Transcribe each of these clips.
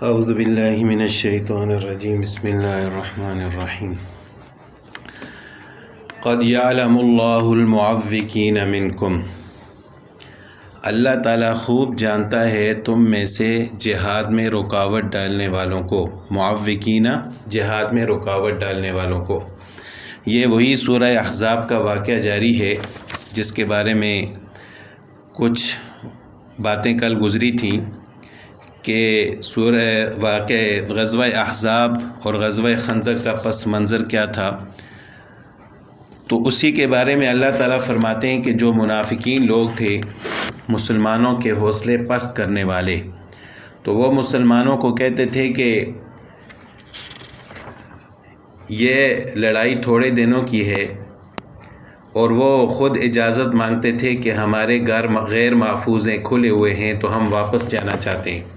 اعوذ باللہ من الشیطان الرجیم بسم اللہ الرحمن الرحیم قد یعلم اللہ المعوقین منکم، اللہ تعالیٰ خوب جانتا ہے تم میں سے جہاد میں رکاوٹ ڈالنے والوں کو، معوقین جہاد میں رکاوٹ ڈالنے والوں کو۔ یہ وہی سورہ احزاب کا واقعہ جاری ہے جس کے بارے میں کچھ باتیں کل گزری تھیں کہ سورہ واقع غزوہ احزاب اور غزوہ خندق کا پس منظر کیا تھا، تو اسی کے بارے میں اللہ تعالیٰ فرماتے ہیں کہ جو منافقین لوگ تھے، مسلمانوں کے حوصلے پست کرنے والے، تو وہ مسلمانوں کو کہتے تھے کہ یہ لڑائی تھوڑے دنوں کی ہے، اور وہ خود اجازت مانگتے تھے کہ ہمارے گھر غیر محفوظ ہیں، کھلے ہوئے ہیں، تو ہم واپس جانا چاہتے ہیں۔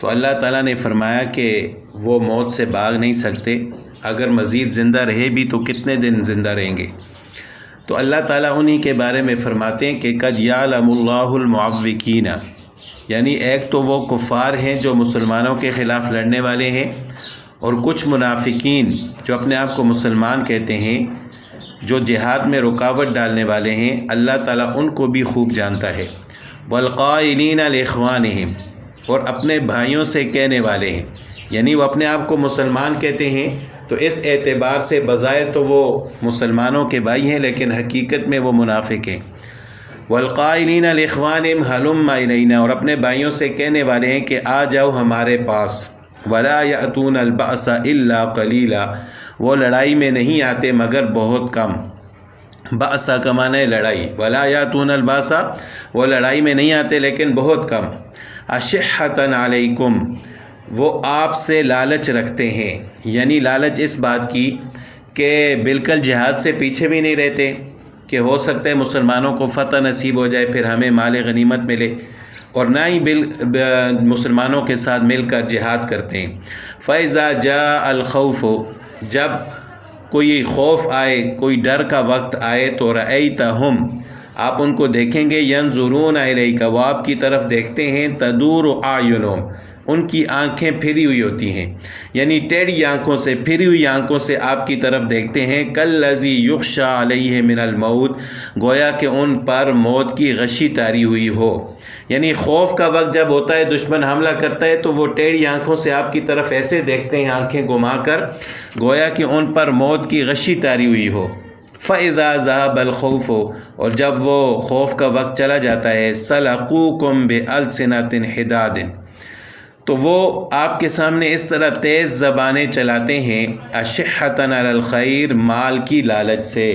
تو اللہ تعالیٰ نے فرمایا کہ وہ موت سے بھاگ نہیں سکتے، اگر مزید زندہ رہے بھی تو کتنے دن زندہ رہیں گے۔ تو اللہ تعالیٰ انہی کے بارے میں فرماتے ہیں کہ قد یعلم اللہ المعوقین، یعنی ایک تو وہ کفار ہیں جو مسلمانوں کے خلاف لڑنے والے ہیں، اور کچھ منافقین جو اپنے آپ کو مسلمان کہتے ہیں، جو جہاد میں رکاوٹ ڈالنے والے ہیں، اللہ تعالیٰ ان کو بھی خوب جانتا ہے۔ والقائلین لاخوانہم، اور اپنے بھائیوں سے کہنے والے ہیں، یعنی وہ اپنے آپ کو مسلمان کہتے ہیں، تو اس اعتبار سے بظاہر تو وہ مسلمانوں کے بھائی ہیں لیکن حقیقت میں وہ منافق ہیں۔ والقائلین لاخوانہم ہلم الینا، اور اپنے بھائیوں سے کہنے والے ہیں کہ آ جاؤ ہمارے پاس۔ ولا یأتون البأس الا قلیلا، وہ لڑائی میں نہیں آتے مگر بہت کم۔ بأس کا معنی ہے لڑائی، ولا یأتون البأس، وہ لڑائی میں نہیں آتے لیکن بہت کم۔ اشحۃ علیکم، وہ آپ سے لالچ رکھتے ہیں، یعنی لالچ اس بات کی کہ بالکل جہاد سے پیچھے بھی نہیں رہتے کہ ہو سکتا ہے مسلمانوں کو فتح نصیب ہو جائے، پھر ہمیں مال غنیمت ملے، اور نہ ہی مسلمانوں کے ساتھ مل کر جہاد کرتے ہیں۔ فَإِذَا جَاءَ الْخَوْفُ، جب کوئی خوف آئے، کوئی ڈر کا وقت آئے، تو رأیتہم، آپ ان کو دیکھیں گے، ینظرون الیک، وہ آپ کی طرف دیکھتے ہیں، تدور اعینہم، ان کی آنکھیں پھری ہوئی ہوتی ہیں، یعنی ٹیڑھی آنکھوں سے، پھری ہوئی آنکھوں سے آپ کی طرف دیکھتے ہیں۔ کالذی یغشی علیہ من الموت، گویا کہ ان پر موت کی غشی تاری ہوئی ہو، یعنی خوف کا وقت جب ہوتا ہے، دشمن حملہ کرتا ہے تو وہ ٹیڑھی آنکھوں سے آپ کی طرف ایسے دیکھتے ہیں، آنکھیں گھما کر، گویا کہ ان پر موت کی غشی تاری ہوئی ہو۔ فَإِذَا ذَهَبَ الْخَوْفُ، اور جب وہ خوف کا وقت چلا جاتا ہے، سَلَقُوكُمْ بِأَلْسِنَةٍ حِدَادٍ، تو وہ آپ کے سامنے اس طرح تیز زبانیں چلاتے ہیں، اشحۃ علی الخیر، مال کی لالچ سے،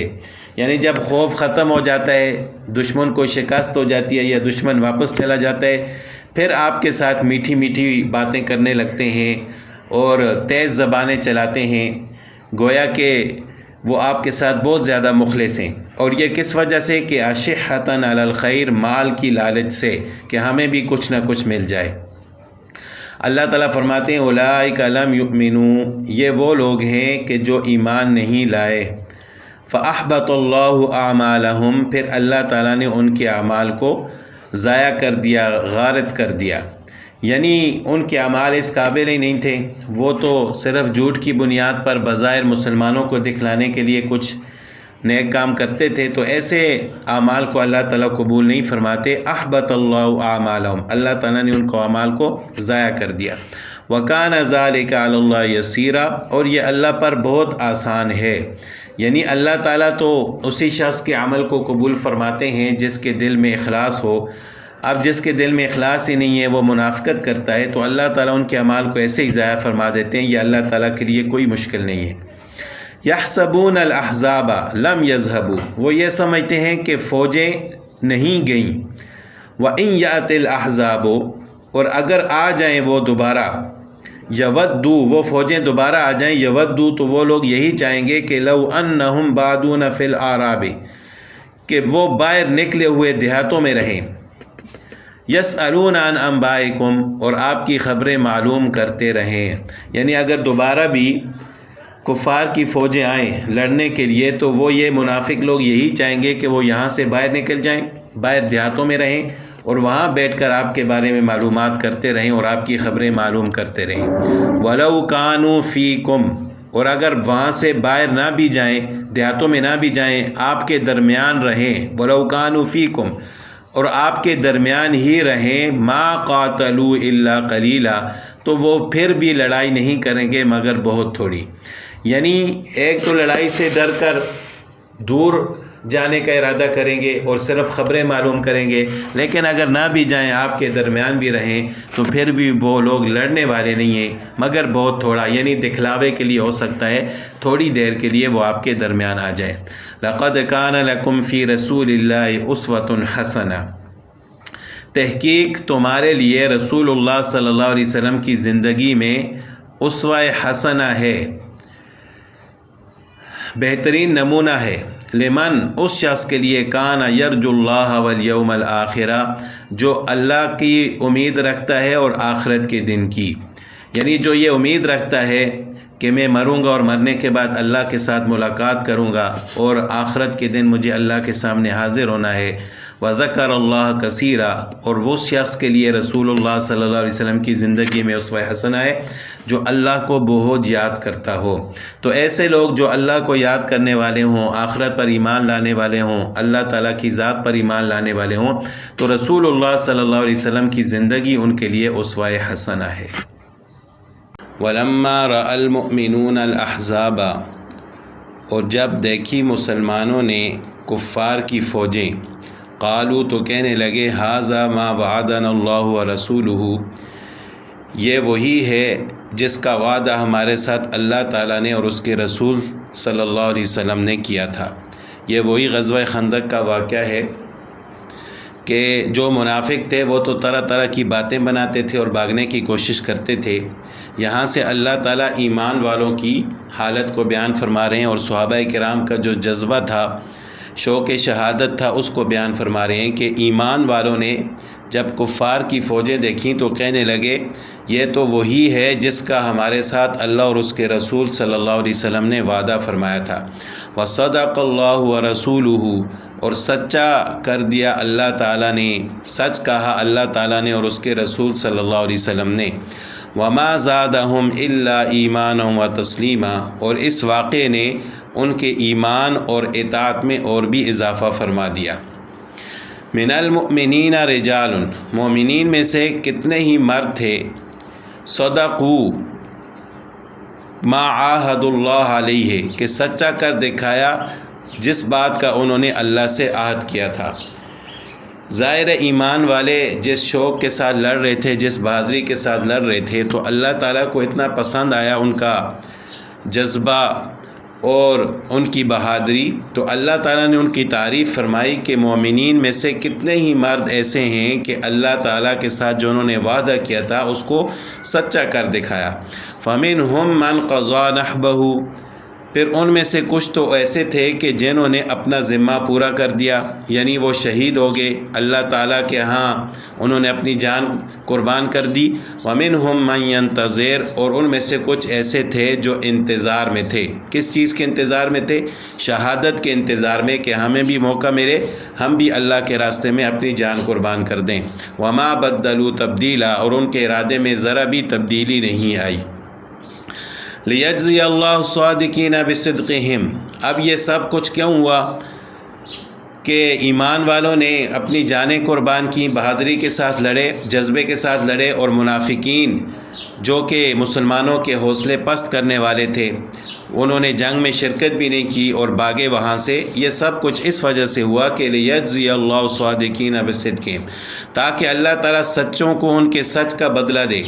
یعنی جب خوف ختم ہو جاتا ہے، دشمن کو شکست ہو جاتی ہے یا دشمن واپس چلا جاتا ہے، پھر آپ کے ساتھ میٹھی میٹھی باتیں کرنے لگتے ہیں اور تیز زبانیں چلاتے ہیں، گویا کہ وہ آپ کے ساتھ بہت زیادہ مخلص ہیں۔ اور یہ کس وجہ سے کہ اشحۃ علی الخیر، مال کی لالچ سے کہ ہمیں بھی کچھ نہ کچھ مل جائے۔ اللہ تعالیٰ فرماتے ہیں اولئک لم یؤمنوا، یہ وہ لوگ ہیں کہ جو ایمان نہیں لائے۔ فاحبط اللہ اعمالہم، پھر اللہ تعالیٰ نے ان کے اعمال کو ضائع کر دیا، غارت کر دیا، یعنی ان کے اعمال اس قابل ہی نہیں تھے، وہ تو صرف جھوٹ کی بنیاد پر بظاہر مسلمانوں کو دکھلانے کے لیے کچھ نیک کام کرتے تھے، تو ایسے اعمال کو اللہ تعالیٰ قبول نہیں فرماتے۔ احبط اللہ اعمالہم، اللہ تعالیٰ نے ان کو اعمال کو ضائع کر دیا۔ وکان ذلک علی اللہ یسیرا، اور یہ اللہ پر بہت آسان ہے، یعنی اللہ تعالیٰ تو اسی شخص کے عمل کو قبول فرماتے ہیں جس کے دل میں اخلاص ہو۔ اب جس کے دل میں اخلاص ہی نہیں ہے، وہ منافقت کرتا ہے، تو اللہ تعالیٰ ان کے اعمال کو ایسے ہی ضائع فرما دیتے ہیں، یہ اللہ تعالیٰ کے لیے کوئی مشکل نہیں ہے۔ یحسبون الاحزاب لم یذهبوا، وہ یہ سمجھتے ہیں کہ فوجیں نہیں گئیں۔ وَإِن يَأْتِ الْأَحْزَابُ، اور اگر آ جائیں وہ دوبارہ، یودو، وہ فوجیں دوبارہ آ جائیں، یودو، تو وہ لوگ یہی چاہیں گے کہ لو انہم بادون فی الاعراب، کہ وہ باہر نکلے ہوئے دیہاتوں میں رہیں۔ یسألون عن انبائکم، اور آپ کی خبریں معلوم کرتے رہیں، یعنی اگر دوبارہ بھی کفار کی فوجیں آئیں لڑنے کے لیے، تو وہ یہ منافق لوگ یہی چاہیں گے کہ وہ یہاں سے باہر نکل جائیں، باہر دیہاتوں میں رہیں، اور وہاں بیٹھ کر آپ کے بارے میں معلومات کرتے رہیں اور آپ کی خبریں معلوم کرتے رہیں۔ وَلَوْ كَانُوا فِيكُمْ، اور اگر وہاں سے باہر نہ بھی جائیں، دیہاتوں میں نہ بھی جائیں، آپ کے درمیان رہیں، وَلَوْ كَانُوا فِيكُمْ، اور آپ کے درمیان ہی رہیں، مَا قَاتَلُوا إِلَّا قَلِيلًا، تو وہ پھر بھی لڑائی نہیں کریں گے مگر بہت تھوڑی۔ یعنی ایک تو لڑائی سے ڈر کر دور جانے کا ارادہ کریں گے اور صرف خبریں معلوم کریں گے، لیکن اگر نہ بھی جائیں، آپ کے درمیان بھی رہیں، تو پھر بھی وہ لوگ لڑنے والے نہیں ہیں مگر بہت تھوڑا، یعنی دکھلاوے کے لیے ہو سکتا ہے تھوڑی دیر کے لیے وہ آپ کے درمیان آ جائیں۔ لَقَدْ كَانَ لَكُمْ فِي رَسُولِ اللَّهِ أُسْوَةٌ حَسَنَةٌ، تحقیق تمہارے لیے رسول اللہ صلی اللہ علیہ وسلم کی زندگی میں اسوہ حسنہ ہے، بہترین نمونہ ہے، لمن، اس شخص کے لیے، کان یرجو اللہ والیوم الآخر، جو اللہ کی امید رکھتا ہے اور آخرت کے دن کی، یعنی جو یہ امید رکھتا ہے کہ میں مروں گا اور مرنے کے بعد اللہ کے ساتھ ملاقات کروں گا اور آخرت کے دن مجھے اللہ کے سامنے حاضر ہونا ہے۔ وذکر اللہ کثیرا، اور وہ شخص کے لیے رسول اللہ صلی اللہ علیہ وسلم کی زندگی میں اسوہ حسنہ ہے جو اللہ کو بہت یاد کرتا ہو۔ تو ایسے لوگ جو اللہ کو یاد کرنے والے ہوں، آخرت پر ایمان لانے والے ہوں، اللہ تعالیٰ کی ذات پر ایمان لانے والے ہوں، تو رسول اللہ صلی اللہ علیہ وسلم کی زندگی ان کے لیے اسوہ حسنہ ہے۔ وَلَمَّا رَأَى الْمُؤْمِنُونَ الْأَحْزَابَ، اور جب دیکھی مسلمانوں نے کفار کی فوجیں، قالوا، تو کہنے لگے، ھذا ما وعدنا اللہ ورسولہ، یہ وہی ہے جس کا وعدہ ہمارے ساتھ اللہ تعالیٰ نے اور اس کے رسول صلی اللہ علیہ وسلم نے کیا تھا۔ یہ وہی غزوہ خندق کا واقعہ ہے کہ جو منافق تھے وہ تو طرح طرح کی باتیں بناتے تھے اور بھاگنے کی کوشش کرتے تھے، یہاں سے اللہ تعالیٰ ایمان والوں کی حالت کو بیان فرما رہے ہیں اور صحابہ کرام کا جو جذبہ تھا، شوق شہادت تھا، اس کو بیان فرما رہے ہیں کہ ایمان والوں نے جب کفار کی فوجیں دیکھیں تو کہنے لگے یہ تو وہی ہے جس کا ہمارے ساتھ اللہ اور اس کے رسول صلی اللہ علیہ وسلم نے وعدہ فرمایا تھا۔ وصدق اللہ ورسولہ، اور سچا کر دیا اللہ تعالیٰ نے، سچ کہا اللہ تعالیٰ نے اور اس کے رسول صلی اللہ علیہ وسلم نے۔ وما زادہم الا ایمانا و تسلیما، اور اس واقعے نے ان کے ایمان اور اطاعت میں اور بھی اضافہ فرما دیا۔ من المؤمنین رجال، مومنین میں سے کتنے ہی مرد تھے، صدقوا ما عاہد اللہ علیہ، کہ سچا کر دکھایا جس بات کا انہوں نے اللہ سے عہد کیا تھا۔ ظاہر ایمان والے جس شوق کے ساتھ لڑ رہے تھے، جس بہادری کے ساتھ لڑ رہے تھے، تو اللہ تعالیٰ کو اتنا پسند آیا ان کا جذبہ اور ان کی بہادری، تو اللہ تعالیٰ نے ان کی تعریف فرمائی کہ مومنین میں سے کتنے ہی مرد ایسے ہیں کہ اللہ تعالیٰ کے ساتھ جو انہوں نے وعدہ کیا تھا اس کو سچا کر دکھایا۔ فَمِنْهُمْ مَنْ قَضَى نَحْبَهُ، پھر ان میں سے کچھ تو ایسے تھے کہ جنہوں نے اپنا ذمہ پورا کر دیا، یعنی وہ شہید ہو گئے، اللہ تعالیٰ کے ہاں انہوں نے اپنی جان قربان کر دی۔ وَمِنْهُمْ مَنْ يَنْتَظِرُ، اور ان میں سے کچھ ایسے تھے جو انتظار میں تھے۔ کس چیز کے انتظار میں تھے؟ شہادت کے انتظار میں، کہ ہمیں بھی موقع ملے، ہم بھی اللہ کے راستے میں اپنی جان قربان کر دیں۔ وَمَا بَدَّلُوا تَبْدِيلًا، اور ان کے ارادے میں ذرا بھی تبدیلی نہیں آئی۔ لِيَجْزِيَ اللَّهُ الصَّادِقِينَ بِصِدْقِهِمْ، اب یہ سب کچھ کیوں ہوا کہ ایمان والوں نے اپنی جانیں قربان کی، بہادری کے ساتھ لڑے، جذبے کے ساتھ لڑے، اور منافقین جو کہ مسلمانوں کے حوصلے پست کرنے والے تھے انہوں نے جنگ میں شرکت بھی نہیں کی اور بھاگے وہاں سے۔ یہ سب کچھ اس وجہ سے ہوا کہ لِيَجْزِيَ اللَّهُ الصَّادِقِينَ بِصِدْقِهِمْ، تاکہ اللہ تعالیٰ سچوں کو ان کے سچ کا بدلہ دے،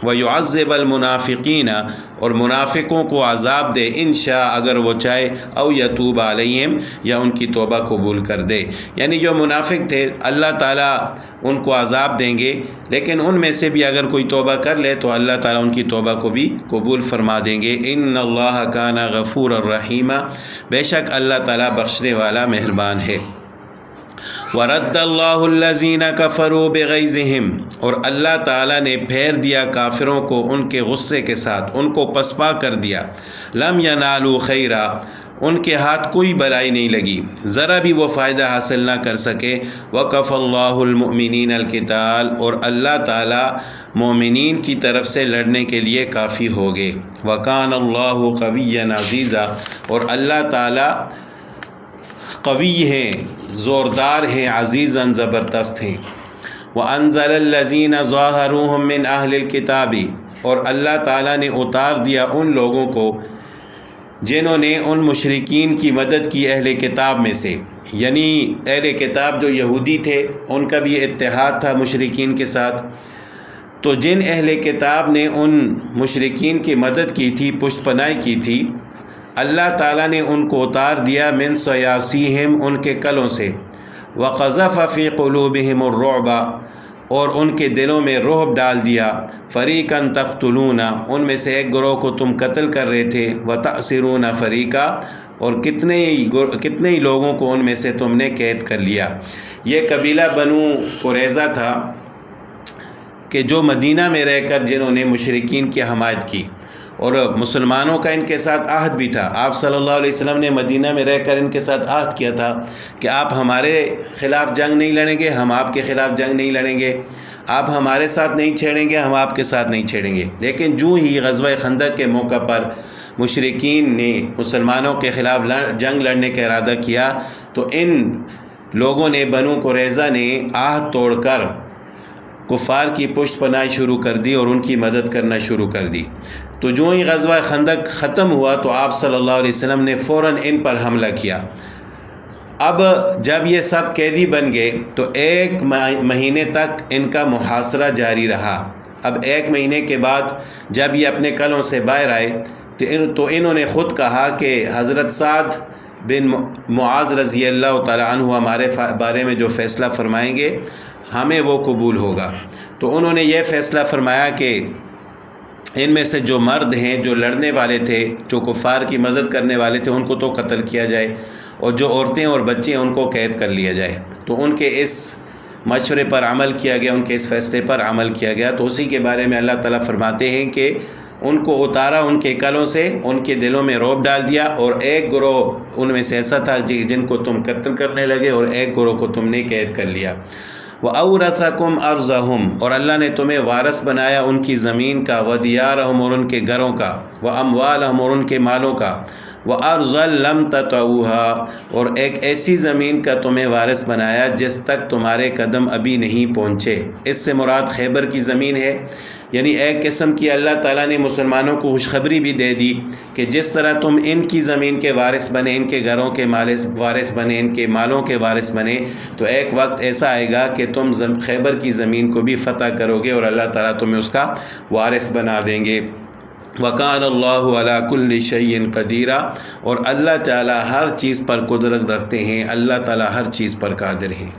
وَيُعَذِّبَ الْمُنَافِقِينَ، اور منافقوں کو عذاب دے، انشاء، اگر وہ چاہے، او یتوب علیہم، یا ان کی توبہ قبول کر دے۔ یعنی جو منافق تھے اللہ تعالیٰ ان کو عذاب دیں گے، لیکن ان میں سے بھی اگر کوئی توبہ کر لے تو اللہ تعالیٰ ان کی توبہ کو بھی قبول فرما دیں گے۔ ان اللہ کان غفورا رحیما، بے شک اللہ تعالیٰ بخشنے والا مہربان ہے۔ وَرَدَّ اللَّهُ الَّذِينَ كَفَرُوا بِغَيْظِهِمْ، اور اللہ تعالیٰ نے پھیر دیا کافروں کو ان کے غصے کے ساتھ، ان کو پسپا کر دیا۔ لَمْ يَنَالُوا خَيْرًا، ان کے ہاتھ کوئی بلائی نہیں لگی، ذرا بھی وہ فائدہ حاصل نہ کر سکے۔ وَكَفَى اللَّهُ الْمُؤْمِنِينَ الْقِتَالَ، اور اللہ تعالیٰ مومنین کی طرف سے لڑنے کے لیے کافی ہو گئے۔ وَكَانَ اللَّهُ قَوِيًّا عَزِيزًا، اور اللہ تعالیٰ قوی ہیں، زوردار ہیں، عزیزاً زبردست ہیں۔ وَأَنزَلَ الَّذِينَ ظَاهَرُوهُم مِّنْ أَهْلِ الْكِتَابِ، اور اللہ تعالیٰ نے اتار دیا ان لوگوں کو جنہوں نے ان مشرکین کی مدد کی اہل کتاب میں سے، یعنی اہل کتاب جو یہودی تھے ان کا بھی اتحاد تھا مشرکین کے ساتھ، تو جن اہل کتاب نے ان مشرکین کی مدد کی تھی، پشت پناہی کی تھی، اللہ تعالیٰ نے ان کو اتار دیا من سیاسیہم، ان کے کلوں سے، وقذف فی قلوبہم الرعب، اور ان کے دلوں میں رعب ڈال دیا، فریقاً تقتلون، ان میں سے ایک گروہ کو تم قتل کر رہے تھے، وتأسرون فریقا، اور کتنے ہی لوگوں کو ان میں سے تم نے قید کر لیا۔ یہ قبیلہ بنو قریظہ تھا کہ جو مدینہ میں رہ کر جنہوں نے مشرکین کی حمایت کی، اور مسلمانوں کا ان کے ساتھ عہد بھی تھا۔ آپ صلی اللہ علیہ وسلم نے مدینہ میں رہ کر ان کے ساتھ عہد کیا تھا کہ آپ ہمارے خلاف جنگ نہیں لڑیں گے، ہم آپ کے خلاف جنگ نہیں لڑیں گے، آپ ہمارے ساتھ نہیں چھیڑیں گے، ہم آپ کے ساتھ نہیں چھیڑیں گے۔ لیکن جو ہی غزوہ خندق کے موقع پر مشرکین نے مسلمانوں کے خلاف جنگ لڑنے کا ارادہ کیا تو ان لوگوں نے، بنو قریظہ نے، عہد توڑ کر کفار کی پشت پناہی شروع کر دی اور ان کی مدد کرنا شروع کر دی۔ تو جو ہی غزوہ خندق ختم ہوا تو آپ صلی اللہ علیہ وسلم نے فوراً ان پر حملہ کیا۔ اب جب یہ سب قیدی بن گئے تو 1 مہینے تک ان کا محاصرہ جاری رہا۔ اب 1 مہینے کے بعد جب یہ اپنے قلعوں سے باہر آئے تو انہوں نے خود کہا کہ حضرت سعد بن معاذ رضی اللہ تعالیٰ عنہ ہمارے بارے میں جو فیصلہ فرمائیں گے ہمیں وہ قبول ہوگا۔ تو انہوں نے یہ فیصلہ فرمایا کہ ان میں سے جو مرد ہیں، جو لڑنے والے تھے، جو کفار کی مدد کرنے والے تھے، ان کو تو قتل کیا جائے، اور جو عورتیں اور بچے ہیں ان کو قید کر لیا جائے۔ تو ان کے اس مشورے پر عمل کیا گیا، ان کے اس فیصلے پر عمل کیا گیا۔ تو اسی کے بارے میں اللہ تعالیٰ فرماتے ہیں کہ ان کو اتارا ان کے قلعوں سے، ان کے دلوں میں رعب ڈال دیا، اور ایک گروہ ان میں سے ایسا تھا جن کو تم قتل کرنے لگے، اور ایک گروہ کو تم نے قید کر لیا۔ وَأَوْرَثَكُمْ أَرْضَهُمْ، اور اللہ نے تمہیں وارث بنایا ان کی زمین کا، وَدِيَارَهُمْ، اور ان کے گھروں کا، وَأَمْوَالَهُمْ، اور ان کے مالوں کا، وَأَرْضًا لَمْ تَطَئُوهَا، اور ایک ایسی زمین کا تمہیں وارث بنایا جس تک تمہارے قدم ابھی نہیں پہنچے۔ اس سے مراد خیبر کی زمین ہے، یعنی ایک قسم کی اللہ تعالیٰ نے مسلمانوں کو خوشخبری بھی دے دی کہ جس طرح تم ان کی زمین کے وارث بنے، ان کے گھروں کے وارث بنے، ان کے مالوں کے وارث بنے، تو ایک وقت ایسا آئے گا کہ تم خیبر کی زمین کو بھی فتح کرو گے اور اللہ تعالیٰ تمہیں اس کا وارث بنا دیں گے۔ وَكَانَ اللَّهُ عَلَى كُلِّ شَيْءٍ قَدِيرًا، اور اللہ تعالیٰ ہر چیز پر قدرت رکھتے ہیں، اللہ تعالیٰ ہر چیز پر قادر ہیں۔